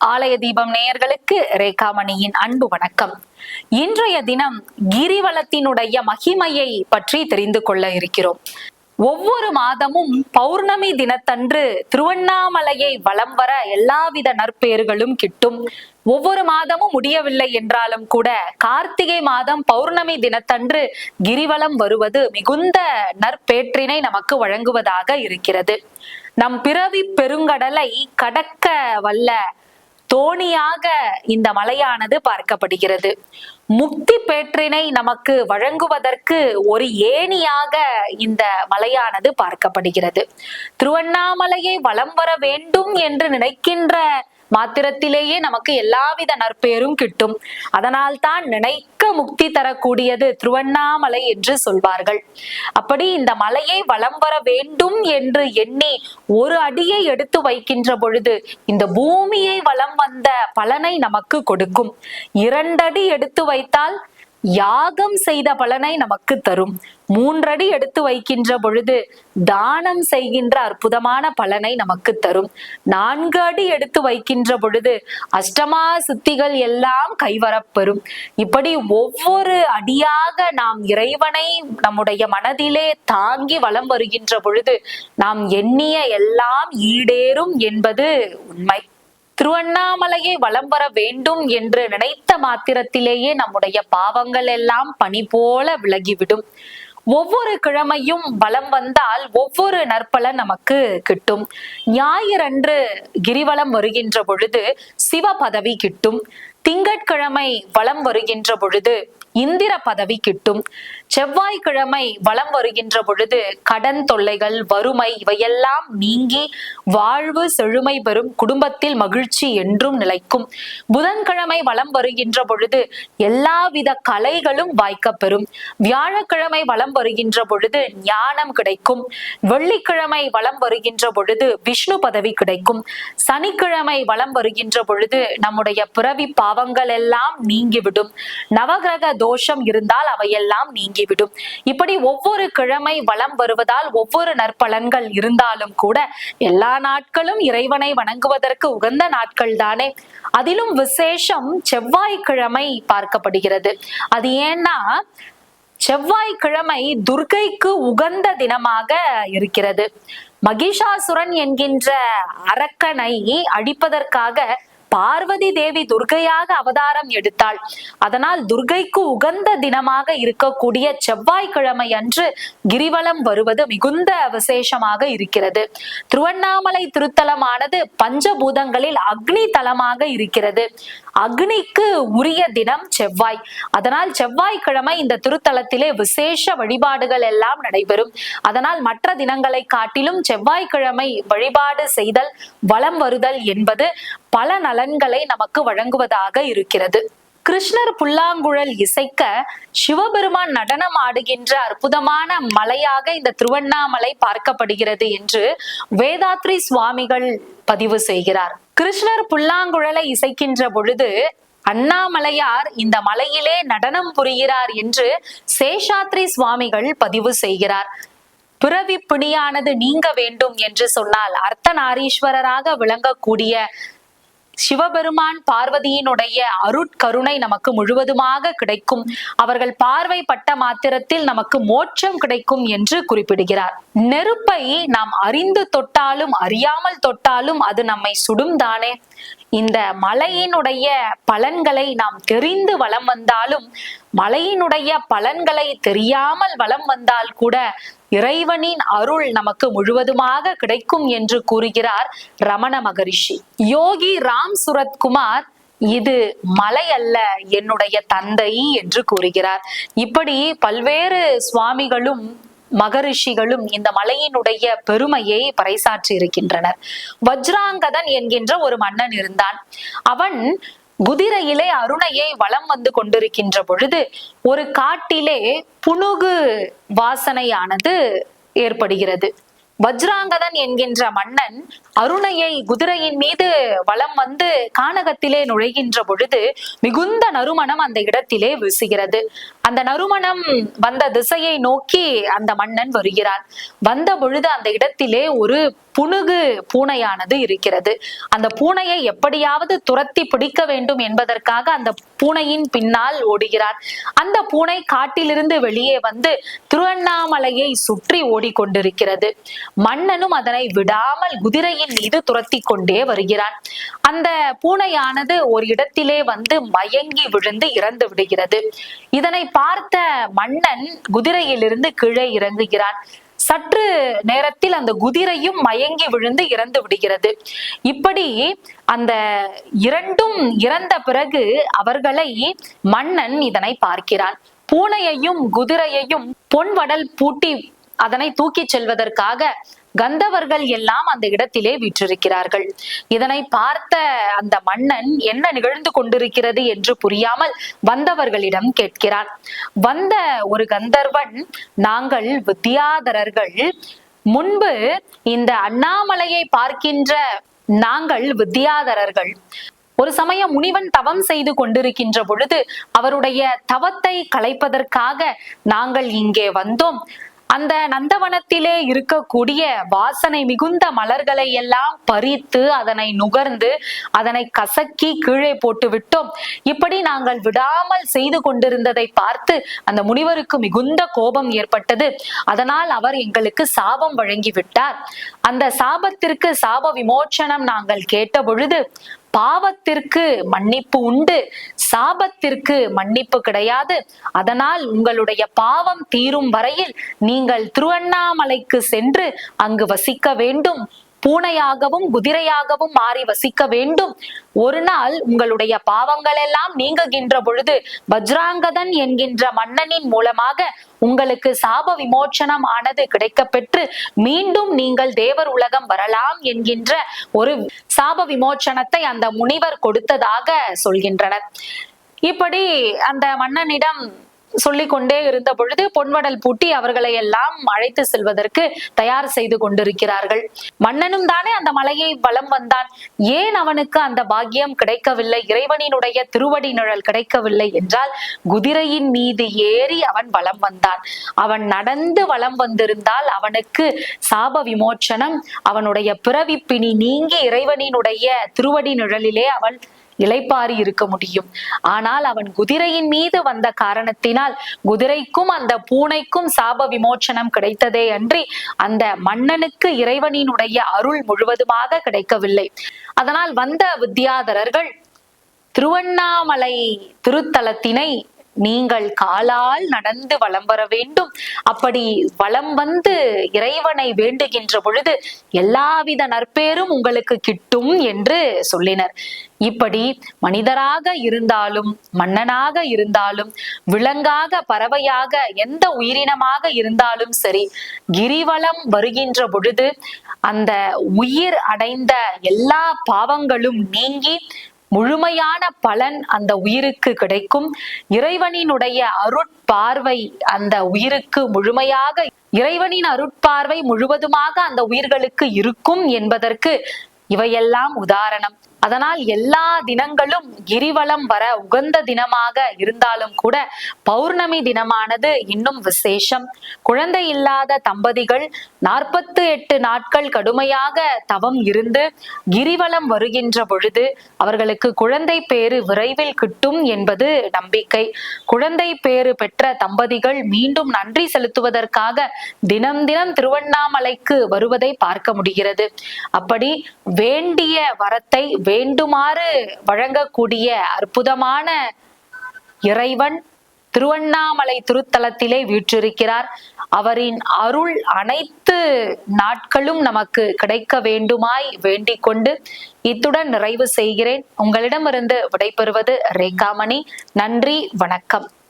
ஆலய தீபம் நேயர்களுக்கு ரேகாமணியின் அன்பு வணக்கம். இன்றைய தினம் கிரிவலத்தினுடைய மகிமையை பற்றி தெரிந்து கொள்ள இருக்கிறோம். ஒவ்வொரு மாதமும் பௌர்ணமி தினத்தன்று திருவண்ணாமலையை வலம் வர எல்லாவித நற்பெயர்களும் கிட்டும். ஒவ்வொரு மாதமும் முடியவில்லை என்றாலும் கூட கார்த்திகை மாதம் பௌர்ணமி தினத்தன்று கிரிவலம் வருவது மிகுந்த நற்பேற்றினை நமக்கு வழங்குவதாக இருக்கிறது. நம் பிறவி பெருங்கடலை கடக்க வல்ல தோணியாக இந்த மலையானது பார்க்கப்படுகிறது. முக்தி பேற்றினை நமக்கு வழங்குவதற்கு ஒரு ஏணியாக இந்த மலையானது பார்க்கப்படுகிறது. திருவண்ணாமலையை வலம் வர வேண்டும் என்று நினைக்கின்ற மாத்திரத்திலேயே நமக்கு எல்லாவித நற்பெயரும் கிட்டும். அதனால் தான் நினைக்க முக்தி தரக்கூடியது திருவண்ணாமலை என்று சொல்வார்கள். அப்படி இந்த மலையை வலம் வர வேண்டும் என்று எண்ணி ஒரு அடியை எடுத்து வைக்கின்ற பொழுது இந்த பூமியை வலம் வந்த பலனை நமக்கு கொடுக்கும். 2 அடி எடுத்து வைத்தால் யாகம் செய்த பலனை நமக்கு தரும். 3 அடி எடுத்து வைக்கின்ற பொழுது தானம் செய்கின்ற அற்புதமான பலனை நமக்கு தரும். 4 அடி எடுத்து வைக்கின்ற பொழுது அஷ்டமா சித்திகள் எல்லாம் கைவரப்பெறும். இப்படி ஒவ்வொரு அடியாக நாம் இறைவனை நம்முடைய மனதிலே தாங்கி வலம் வருகின்ற பொழுது நாம் எண்ணிய எல்லாம் ஈடேறும் என்பது உண்மை. திருவண்ணாமலையை வலம் வர வேண்டும் என்று நினைத்த மாத்திரத்திலேயே நம்முடைய பாவங்கள் எல்லாம் பனி போல விலகிவிடும். ஒவ்வொரு கிழமையும் வலம் வந்தால் ஒவ்வொரு நற்பலன் நமக்கு கிட்டும். ஞாயிறன்று கிரிவலம் வருகின்ற பொழுது சிவ பதவி கிட்டும். திங்கட்கிழமை வலம் வருகின்ற பொழுது இந்திர பதவி கிட்டும். செவ்வாய்க்கிழமை வலம் வருகின்ற பொழுது கடன் தொல்லைகள், வறுமை இவையெல்லாம் நீங்கி வாழ்வு செழுமை பெறும். குடும்பத்தில் மகிழ்ச்சி என்றும் நிலைக்கும். புதன்கிழமை வலம் வருகின்ற பொழுது எல்லாவித கலைகளும் வாய்க்கப்பெறும். வியாழக்கிழமை வலம் வருகின்ற பொழுது ஞானம் கிடைக்கும். வெள்ளிக்கிழமை வலம் வருகின்ற பொழுது விஷ்ணு பதவி கிடைக்கும். சனிக்கிழமை வலம் வருகின்ற பொழுது நம்முடைய பிறவி பாவங்கள் எல்லாம் நீங்கிவிடும். நவகிரக தோஷம் இருந்தால் அவையெல்லாம் நீங்கிவிடும். இப்படி ஒவ்வொரு கிழமை வலம் வருவதால் ஒவ்வொரு நற்பலன்கள் இருந்தாலும் கூட எல்லா நாட்களும் இறைவனை வணங்குவதற்கு உகந்த நாட்கள் தானே. அதிலும் விசேஷம் செவ்வாய்க்கிழமை பார்க்கப்படுகிறது. அது ஏன்னா செவ்வாய்க்கிழமை துர்க்கைக்கு உகந்த தினமாக இருக்கிறது. மகிஷாசுரன் என்கின்ற அரக்கனை அழிப்பதற்காக பார்வதி தேவி துர்க்கையாக அவதாரம் எடுத்தாள். அதனால் துர்க்கைக்கு உகந்த தினமாக இருக்கக்கூடிய செவ்வாய்க்கிழமை அன்று கிரிவலம் வருவது மிகுந்த விசேஷமாக இருக்கிறது. திருவண்ணாமலை திருத்தலமானது பஞ்சபூதங்களில் அக்னி தலமாக இருக்கிறது. அக்னிக்கு உரிய தினம் செவ்வாய். அதனால் செவ்வாய்க்கிழமை இந்த திருத்தலத்திலே விசேஷ வழிபாடுகள் எல்லாம் நடைபெறும். அதனால் மற்ற தினங்களை காட்டிலும் செவ்வாய்க்கிழமை வழிபாடு செய்தல், வலம் வருதல் என்பது பல நலன்களை நமக்கு வழங்குவதாக இருக்கிறது. கிருஷ்ணர் புல்லாங்குழல் இசைக்க சிவபெருமான் நடனம் ஆடுகின்ற அற்புதமான மலையாக இந்த திருவண்ணாமலை பார்க்கப்படுகிறது என்று வேதாத்ரி சுவாமிகள் பதிவு செய்கிறார். கிருஷ்ணர் புல்லாங்குழலை இசைக்கின்ற பொழுது அண்ணாமலையார் இந்த மலையிலே நடனம் புரிகிறார் என்று சேஷாத்ரி சுவாமிகள் பதிவு செய்கிறார். பிறவி பிணியானது நீங்க வேண்டும் என்று சொன்னால் அர்த்தநாரீஸ்வரராக விளங்கக்கூடிய சிவபெருமான் பார்வதியினுடைய அருட்கருணை நமக்கு முழுவதுமாக கிடைக்கும். அவர்கள் பார்வைப்பட்ட மாத்திரத்தில் நமக்கு மோட்சம் கிடைக்கும் என்று குறிப்பிடுகிறார். நெருப்பை நாம் அறிந்து தொட்டாலும் அறியாமல் தொட்டாலும் அது நம்மை சுடும் தானே. இந்த மலையினுடைய பலன்களை நாம் தெரிந்து வலம் வந்தாலும் மலையினுடைய பலன்களை தெரியாமல் வலம் வந்தால் கூட இறைவனின் அருள் நமக்கு முழுவதுமாக கிடைக்கும் என்று கூறுகிறார் ரமண மகரிஷி. யோகி ராம் சுரத்குமார் இது மலை அல்ல, என்னுடைய தந்தை என்று கூறுகிறார். இப்படி பல்வேறு சுவாமிகளும் மகரிஷிகளும் இந்த மலையினுடைய பெருமையை பறைசாற்றி இருக்கின்றனர். வஜ்ராங்கதன் என்கின்ற ஒரு மன்னன் இருந்தான். அவன் குதிரையிலே அருணையை வலம் வந்து கொண்டிருக்கின்ற பொழுது ஒரு காட்டிலே புனுகு வாசனையானது ஏற்படுகிறது. வஜ்ராங்கதன் என்கின்ற மன்னன் அருணையை குதிரையின் மீது வலம் வந்து கானகத்திலே நுழைகின்ற பொழுது மிகுந்த நறுமணம் அந்த இடத்திலே வீசுகிறது. அந்த நறுமணம் வந்த திசையை நோக்கி அந்த மன்னன் வருகிறான். வந்த பொழுது அந்த இடத்திலே ஒரு புனுகு பூனையானது இருக்கிறது. அந்த பூனையை எப்படியாவது துரத்தி பிடிக்க வேண்டும் என்பதற்காக அந்த பூனையின் பின்னால் ஓடுகிறான். அந்த பூனை காட்டிலிருந்து வெளியே வந்து திருவண்ணாமலையை சுற்றி ஓடிக்கொண்டிருக்கிறது. மன்னனும் அதனை விடாமல் குதிரையின் மீது துரத்தி கொண்டே வருகிறான். அந்த பூனையானது ஒரு இடத்திலே வந்து மயங்கி விழுந்து இறந்து விடுகிறது. இதனை பார்த்த மன்னன் குதிரையிலிருந்து கீழே இறங்குகிறான். சற்று நேரத்தில் அந்த குதிரையும் மயங்கி விழுந்து இறந்து விடுகிறது. இப்படி அந்த இரண்டும் இறந்த பிறகு அவர்களை மன்னன் இதனை பார்க்கிறான். பூனையையும் குதிரையையும் பொன்வடல் பூட்டி அதனை தூக்கிச் செல்வதற்காக கந்தவர்கள் எல்லாம் அந்த இடத்திலே வீற்றிருக்கிறார்கள். இதனை பார்த்த அந்த மன்னன் என்ன நிகழ்ந்து கொண்டிருக்கிறது என்று புரியாமல் வந்தவர்களிடம் கேட்கிறான். வந்த ஒரு கந்தர்வன், நாங்கள் வித்யாதரர்கள், முன்பு இந்த அண்ணாமலையை பார்க்கின்ற நாங்கள் வித்யாதரர்கள். ஒரு சமயம் முனிவன் தவம் செய்து கொண்டிருக்கின்ற பொழுது அவருடைய தவத்தை கலைப்பதற்காக நாங்கள் இங்கே வந்தோம். அந்த நந்தவனத்திலே இருக்கக்கூடிய வாசனை மிகுந்த மலர்களை எல்லாம் பறித்து அதனை நுகர்ந்து அதனை கசக்கி கீழே போட்டு விட்டோம். இப்படி நாங்கள் விடாமல் செய்து கொண்டிருந்ததை பார்த்து அந்த முனிவருக்கு மிகுந்த கோபம் ஏற்பட்டது. அதனால் அவர் எங்களுக்கு சாபம் வழங்கி விட்டார். அந்த சாபத்திற்கு சாப விமோச்சனம் நாங்கள் கேட்ட பொழுது, பாவத்திற்கு மன்னிப்பு உண்டு, சாபத்திற்கு மன்னிப்பு கிடையாது. அதனால் உங்களுடைய பாவம் தீரும் வரையில் நீங்கள் திருவண்ணாமலைக்கு சென்று அங்கு வசிக்க வேண்டும். பூனையாகவும் குதிரையாகவும் மாறி வசிக்க வேண்டும். ஒரு நாள் உங்களுடைய பாவங்கள் எல்லாம் நீங்குகின்ற பொழுது வஜ்ராங்கதன் என்கின்ற மன்னனின் மூலமாக உங்களுக்கு சாப விமோச்சனம் ஆனது கிடைக்க பெற்று மீண்டும் நீங்கள் தேவர் உலகம் வரலாம் என்கின்ற ஒரு சாப விமோச்சனத்தை அந்த முனிவர் கொடுத்ததாக சொல்கின்றனர். இப்படி அந்த மன்னனிடம் சொல்லிக் கொண்டே இருந்த பொழுது பொன்வடல் பூட்டி அவர்களை எல்லாம் அழைத்து செல்வதற்கு தயார் செய்து கொண்டிருக்கிறார்கள். மன்னனும் தானே அந்த மலையை வலம் வந்தான். ஏன் அவனுக்கு அந்த பாக்கியம் கிடைக்கவில்லை, இறைவனினுடைய திருவடி நிழல் கிடைக்கவில்லை என்றால், குதிரையின் மீது ஏறி அவன் வலம் வந்தான். அவன் நடந்து வலம் வந்திருந்தால் அவனுக்கு சாப விமோச்சனம், அவனுடைய பிறவி பிணி நீங்கி இறைவனினுடைய திருவடி நிழலிலே அவன் இளைப்பாரி இருக்க முடியும். ஆனால் அவன் குதிரையின் மீது வந்த காரணத்தினால் குதிரைக்கும் அந்த பூனைக்கும் சாப விமோச்சனம் கிடைத்ததே அன்றி அந்த மன்னனுக்கு இறைவனினுடைய அருள் முழுவதுமாக கிடைக்கவில்லை. அதனால் வந்த வித்யாதரர்கள் திருவண்ணாமலை திருத்தலத்தினை நீங்கள் காலால் நடந்து வலம் வர வேண்டும். அப்படி வலம் வந்து இறைவனை வேண்டுகின்ற பொழுது எல்லாவித நற்பேரும் உங்களுக்கு கிட்டும் என்று சொல்லினர். இப்படி மனிதராக இருந்தாலும் மன்னனாக இருந்தாலும் விலங்காக பறவையாக எந்த உயிரினமாக இருந்தாலும் சரி, கிரிவலம் வருகின்ற பொழுது அந்த உயிர் அடைந்த எல்லா பாவங்களும் நீங்கி முழுமையான பலன் அந்த உயிருக்கு கிடைக்கும். இறைவனினுடைய அருட்பார்வை அந்த உயிருக்கு முழுமையாக, இறைவனின் அருட்பார்வை முழுவதுமாக அந்த உயிர்களுக்கு இருக்கும் என்பதற்கு இவையெல்லாம் உதாரணம். அதனால் எல்லா தினங்களும் கிரிவலம் வர உகந்த தினமாக இருந்தாலும் கூட பௌர்ணமி தினமானது இன்னும் விசேஷம். குழந்தை இல்லாத தம்பதிகள் 48 நாட்கள் கடுமையாக தவம் இருந்து கிரிவலம் வருகின்ற பொழுது அவர்களுக்கு குழந்தை பேறு விரைவில் கிட்டும் என்பது நம்பிக்கை. குழந்தை பேறு பெற்ற தம்பதிகள் மீண்டும் நன்றி செலுத்துவதற்காக தினம் தினம் திருவண்ணாமலைக்கு வருவதை பார்க்க முடிகிறது. அப்படி வேண்டிய வரத்தை வேண்டுமாறு வழங்கக்கூடிய அற்புதமான இறைவன் திருவண்ணாமலை திருத்தலத்திலே வீற்றிருக்கிறார். அவரின் அருள் அனைத்து நாட்களும் நமக்கு கிடைக்க வேண்டுமாய் வேண்டிக் கொண்டு இத்துடன் நிறைவு செய்கிறேன். உங்களிடமிருந்து விடைபெறுவது ரேகாமணி. நன்றி, வணக்கம்.